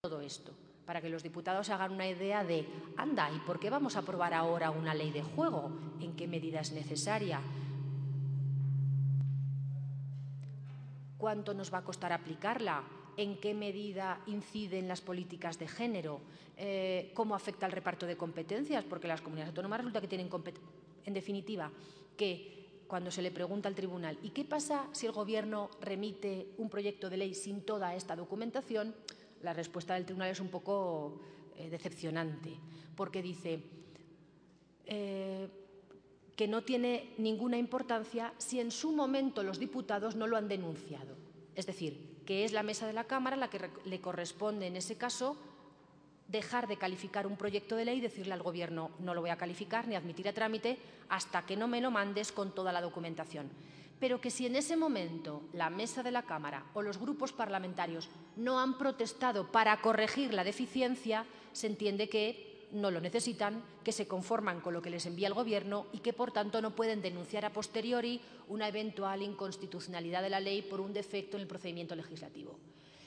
todo esto, para que los diputados se hagan una idea de, anda, ¿y por qué vamos a aprobar ahora una ley de juego? ¿En qué medida es necesaria? ¿Cuánto nos va a costar aplicarla? ¿En qué medida inciden las políticas de género? ¿Cómo afecta el reparto de competencias? Porque las comunidades autónomas resulta que tienen competencias. En definitiva, que cuando se le pregunta al tribunal ¿y qué pasa si el Gobierno remite un proyecto de ley sin toda esta documentación? La respuesta del tribunal es un poco decepcionante, porque dice que no tiene ninguna importancia si en su momento los diputados no lo han denunciado. Es decir, que es la mesa de la Cámara la que le corresponde en ese caso dejar de calificar un proyecto de ley y decirle al Gobierno no lo voy a calificar ni admitir a trámite hasta que no me lo mandes con toda la documentación. Pero que si en ese momento la mesa de la Cámara o los grupos parlamentarios no han protestado para corregir la deficiencia, se entiende que no lo necesitan, que se conforman con lo que les envía el Gobierno y que, por tanto, no pueden denunciar a posteriori una eventual inconstitucionalidad de la ley por un defecto en el procedimiento legislativo.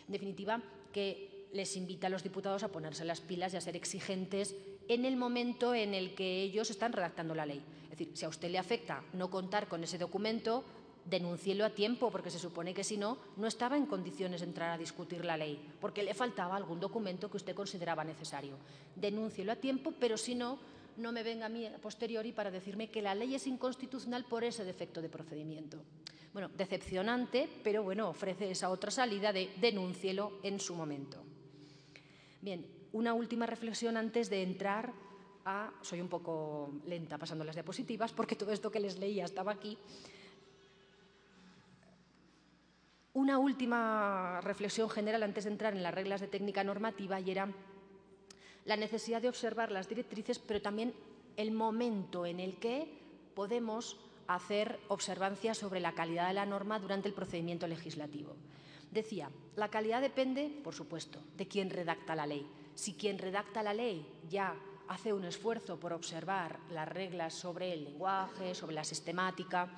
En definitiva, que les invita a los diputados a ponerse las pilas y a ser exigentes en el momento en el que ellos están redactando la ley. Es decir, si a usted le afecta no contar con ese documento, denúncielo a tiempo, porque se supone que si no, no estaba en condiciones de entrar a discutir la ley, porque le faltaba algún documento que usted consideraba necesario. Denúncielo a tiempo, pero si no, no me venga a mí a posteriori para decirme que la ley es inconstitucional por ese defecto de procedimiento. Bueno, decepcionante, pero bueno, ofrece esa otra salida de denúncielo en su momento. Bien, una última reflexión antes de entrar a… Soy un poco lenta pasando las diapositivas porque todo esto que les leía estaba aquí. Una última reflexión general antes de entrar en las reglas de técnica normativa y era la necesidad de observar las directrices, pero también el momento en el que podemos hacer observancias sobre la calidad de la norma durante el procedimiento legislativo. Decía, la calidad depende, por supuesto, de quién redacta la ley. Si quien redacta la ley ya hace un esfuerzo por observar las reglas sobre el lenguaje, sobre la sistemática,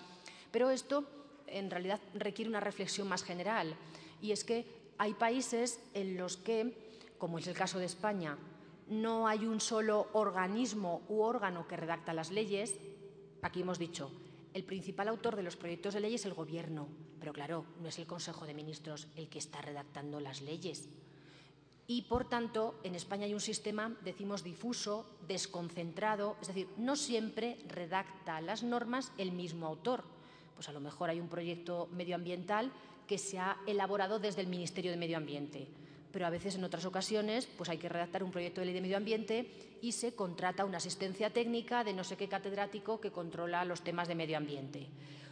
pero esto en realidad requiere una reflexión más general, y es que hay países en los que, como es el caso de España, no hay un solo organismo u órgano que redacta las leyes. Aquí hemos dicho, el principal autor de los proyectos de ley es el Gobierno, pero claro, no es el Consejo de Ministros el que está redactando las leyes. Y, por tanto, en España hay un sistema, decimos, difuso, desconcentrado, es decir, no siempre redacta las normas el mismo autor. Pues a lo mejor hay un proyecto medioambiental que se ha elaborado desde el Ministerio de Medio Ambiente, pero a veces en otras ocasiones pues hay que redactar un proyecto de ley de medio ambiente y se contrata una asistencia técnica de no sé qué catedrático que controla los temas de medio ambiente.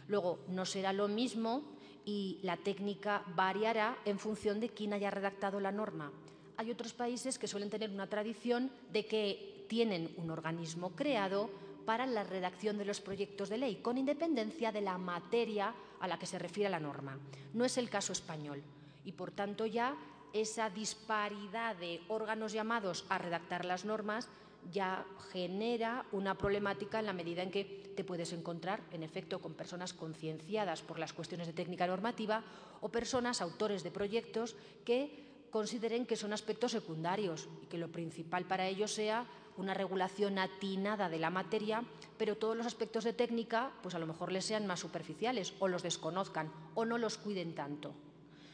Luego, no será lo mismo y la técnica variará en función de quién haya redactado la norma. Hay otros países que suelen tener una tradición de que tienen un organismo creado para la redacción de los proyectos de ley, con independencia de la materia a la que se refiere la norma. No es el caso español y, por tanto, ya esa disparidad de órganos llamados a redactar las normas ya genera una problemática en la medida en que te puedes encontrar, en efecto, con personas concienciadas por las cuestiones de técnica normativa o personas, autores de proyectos, que consideren que son aspectos secundarios y que lo principal para ellos sea una regulación atinada de la materia, pero todos los aspectos de técnica pues a lo mejor les sean más superficiales o los desconozcan o no los cuiden tanto.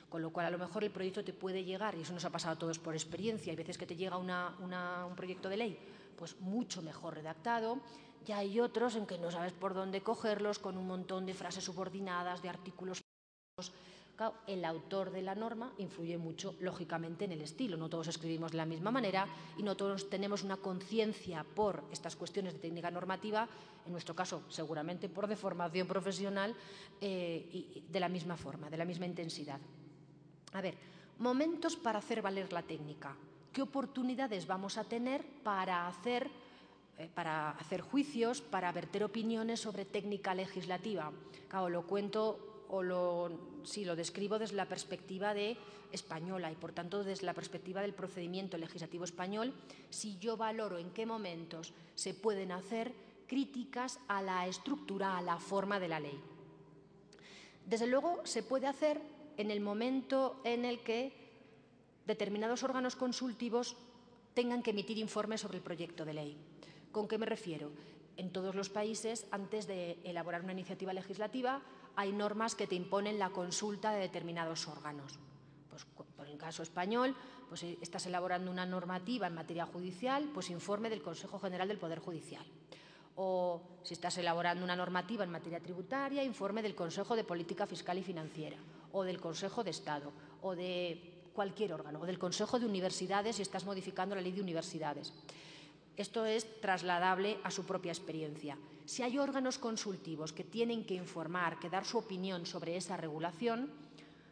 Con lo cual, a lo mejor el proyecto te puede llegar, y eso nos ha pasado a todos por experiencia, hay veces que te llega un proyecto de ley pues mucho mejor redactado, y hay otros en que no sabes por dónde cogerlos, con un montón de frases subordinadas, de artículos. Claro, el autor de la norma influye mucho, lógicamente, en el estilo. No todos escribimos de la misma manera y no todos tenemos una conciencia por estas cuestiones de técnica normativa, en nuestro caso, seguramente por deformación profesional, y de la misma forma, de la misma intensidad. A ver, momentos para hacer valer la técnica. ¿Qué oportunidades vamos a tener para hacer juicios, para verter opiniones sobre técnica legislativa? Claro, lo cuento o lo describo desde la perspectiva española y, por tanto, desde la perspectiva del procedimiento legislativo español, si yo valoro en qué momentos se pueden hacer críticas a la estructura, a la forma de la ley. Desde luego, se puede hacer en el momento en el que determinados órganos consultivos tengan que emitir informes sobre el proyecto de ley. ¿Con qué me refiero? En todos los países, antes de elaborar una iniciativa legislativa, hay normas que te imponen la consulta de determinados órganos. Pues, por el caso español, pues estás elaborando una normativa en materia judicial, pues informe del Consejo General del Poder Judicial. O si estás elaborando una normativa en materia tributaria, informe del Consejo de Política Fiscal y Financiera, o del Consejo de Estado, o de cualquier órgano, o del Consejo de Universidades si estás modificando la Ley de Universidades. Esto es trasladable a su propia experiencia. Si hay órganos consultivos que tienen que informar, que dar su opinión sobre esa regulación,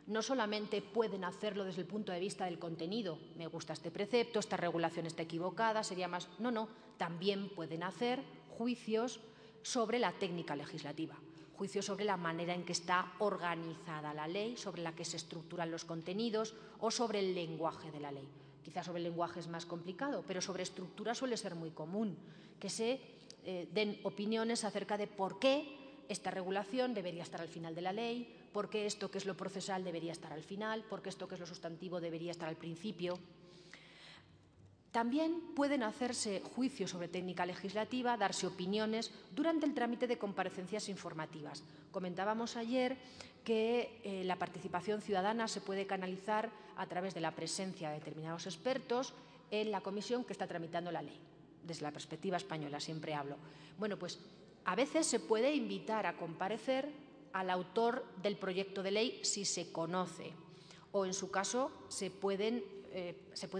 no solamente pueden hacerlo desde el punto de vista del contenido, me gusta este precepto, esta regulación está equivocada, sería más... No, también pueden hacer juicios sobre la técnica legislativa, juicios sobre la manera en que está organizada la ley, sobre la que se estructuran los contenidos o sobre el lenguaje de la ley. Quizás sobre el lenguaje es más complicado, pero sobre estructura suele ser muy común, que se den opiniones acerca de por qué esta regulación debería estar al final de la ley, por qué esto que es lo procesal debería estar al final, por qué esto que es lo sustantivo debería estar al principio. También pueden hacerse juicios sobre técnica legislativa, darse opiniones durante el trámite de comparecencias informativas. Comentábamos ayer que la participación ciudadana se puede canalizar a través de la presencia de determinados expertos en la comisión que está tramitando la ley. Desde la perspectiva española siempre hablo. Bueno, pues a veces se puede invitar a comparecer al autor del proyecto de ley si se conoce, o en su caso se puede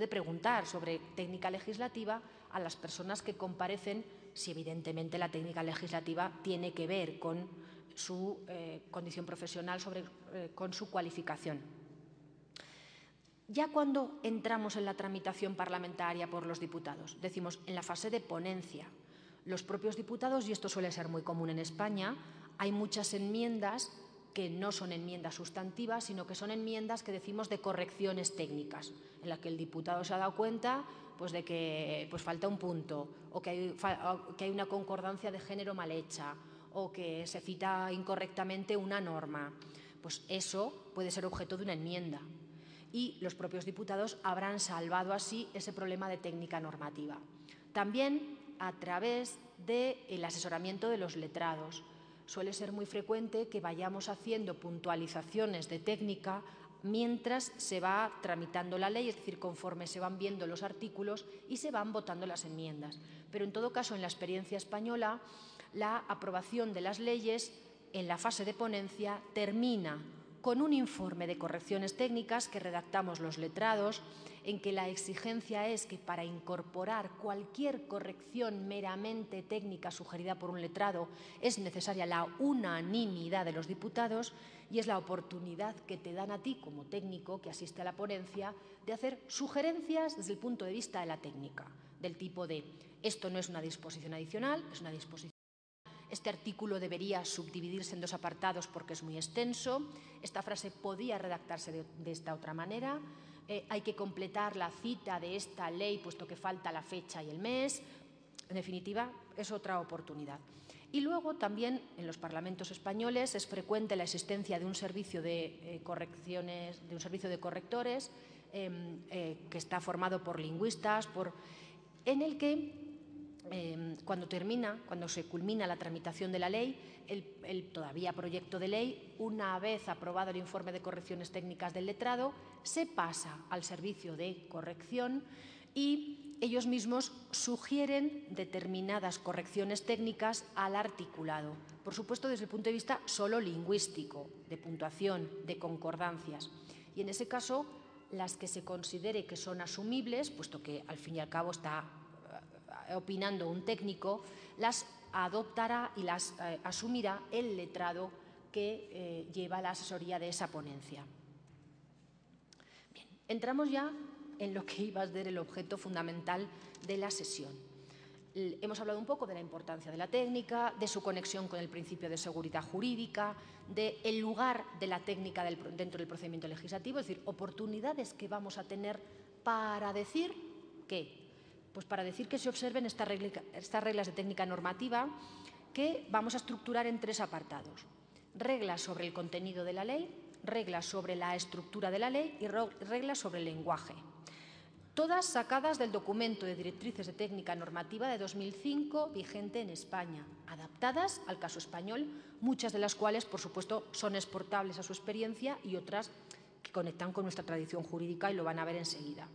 preguntar sobre técnica legislativa a las personas que comparecen si evidentemente la técnica legislativa tiene que ver con su condición profesional, con su cualificación. Ya cuando entramos en la tramitación parlamentaria por los diputados, decimos en la fase de ponencia, los propios diputados, y esto suele ser muy común en España, hay muchas enmiendas que no son enmiendas sustantivas, sino que son enmiendas que decimos de correcciones técnicas, en las que el diputado se ha dado cuenta pues, de que falta un punto, o que hay una concordancia de género mal hecha, o que se cita incorrectamente una norma. Pues eso puede ser objeto de una enmienda. Y los propios diputados habrán salvado así ese problema de técnica normativa. También a través del asesoramiento de los letrados. Suele ser muy frecuente que vayamos haciendo puntualizaciones de técnica mientras se va tramitando la ley, es decir, conforme se van viendo los artículos y se van votando las enmiendas. Pero en todo caso, en la experiencia española, la aprobación de las leyes en la fase de ponencia termina con un informe de correcciones técnicas que redactamos los letrados, en que la exigencia es que para incorporar cualquier corrección meramente técnica sugerida por un letrado es necesaria la unanimidad de los diputados y es la oportunidad que te dan a ti como técnico que asiste a la ponencia de hacer sugerencias desde el punto de vista de la técnica, del tipo de esto no es una disposición adicional, es una disposición. Este artículo debería subdividirse en dos apartados porque es muy extenso. Esta frase podía redactarse de esta otra manera. Hay que completar la cita de esta ley puesto que falta la fecha y el mes. En definitiva, es otra oportunidad. Y luego también en los parlamentos españoles es frecuente la existencia de un servicio de correcciones, de un servicio de correctores que está formado por lingüistas, en el que cuando se culmina la tramitación de la ley, el todavía proyecto de ley, una vez aprobado el informe de correcciones técnicas del letrado, se pasa al servicio de corrección y ellos mismos sugieren determinadas correcciones técnicas al articulado. Por supuesto, desde el punto de vista solo lingüístico, de puntuación, de concordancias. Y en ese caso, las que se considere que son asumibles, puesto que al fin y al cabo está opinando un técnico, las adoptará y las asumirá el letrado que lleva la asesoría de esa ponencia. Bien, entramos ya en lo que iba a ser el objeto fundamental de la sesión. Hemos hablado un poco de la importancia de la técnica, de su conexión con el principio de seguridad jurídica, del lugar de la técnica dentro del procedimiento legislativo, es decir, oportunidades que vamos a tener para decir que pues para decir que se observen estas reglas de técnica normativa que vamos a estructurar en tres apartados. Reglas sobre el contenido de la ley, reglas sobre la estructura de la ley y reglas sobre el lenguaje. todas sacadas del documento de directrices de técnica normativa de 2005 vigente en España, adaptadas al caso español, muchas de las cuales, por supuesto, son exportables a su experiencia y otras que conectan con nuestra tradición jurídica y lo van a ver enseguida.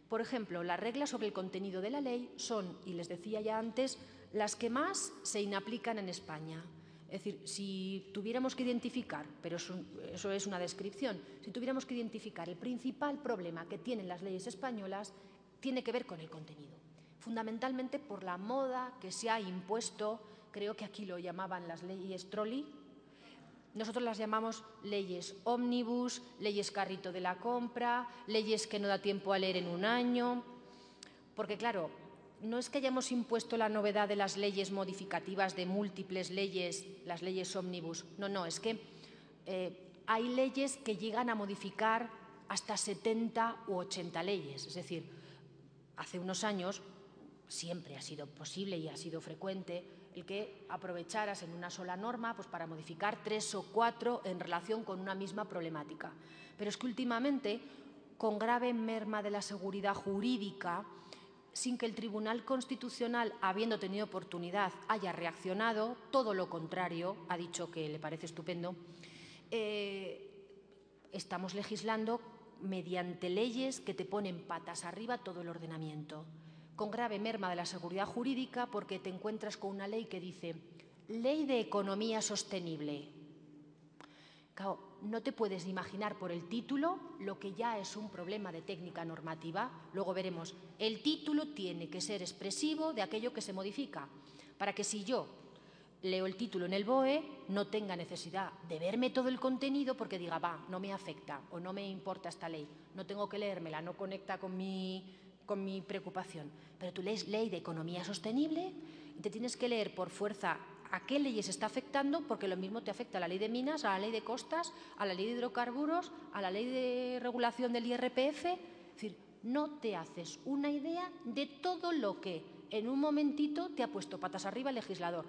Por ejemplo, las reglas sobre el contenido de la ley son, y les decía ya antes, las que más se inaplican en España. Es decir, si tuviéramos que identificar, pero eso es una descripción, si tuviéramos que identificar el principal problema que tienen las leyes españolas, tiene que ver con el contenido. Fundamentalmente por la moda que se ha impuesto, creo que aquí lo llamaban las leyes trolley, nosotros las llamamos leyes ómnibus, leyes carrito de la compra, leyes que no da tiempo a leer en un año, porque claro, no es que hayamos impuesto la novedad de las leyes modificativas de múltiples leyes, las leyes ómnibus. No, es que hay leyes que llegan a modificar hasta 70 u 80 leyes. Es decir, hace unos años siempre ha sido posible y ha sido frecuente el que aprovecharas en una sola norma pues, para modificar 3 o 4 en relación con una misma problemática. Pero es que últimamente, con grave merma de la seguridad jurídica, sin que el Tribunal Constitucional, habiendo tenido oportunidad, haya reaccionado, todo lo contrario, ha dicho que le parece estupendo, estamos legislando mediante leyes que te ponen patas arriba todo el ordenamiento, con grave merma de la seguridad jurídica porque te encuentras con una ley que dice Ley de Economía Sostenible. Claro, no te puedes imaginar por el título lo que ya es un problema de técnica normativa. Luego veremos, el título tiene que ser expresivo de aquello que se modifica, para que si yo leo el título en el BOE no tenga necesidad de verme todo el contenido porque diga, va, no me afecta o no me importa esta ley, no tengo que leérmela, no conecta con mi preocupación. Pero tú lees Ley de Economía Sostenible y te tienes que leer por fuerza a qué leyes está afectando, porque lo mismo te afecta a la ley de minas, a la ley de costas, a la ley de hidrocarburos, a la ley de regulación del IRPF. Es decir, no te haces una idea de todo lo que en un momentito te ha puesto patas arriba el legislador.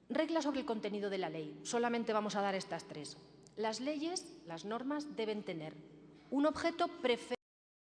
Reglas sobre el contenido de la ley. Solamente vamos a dar estas 3. Las leyes, las normas, deben tener un objeto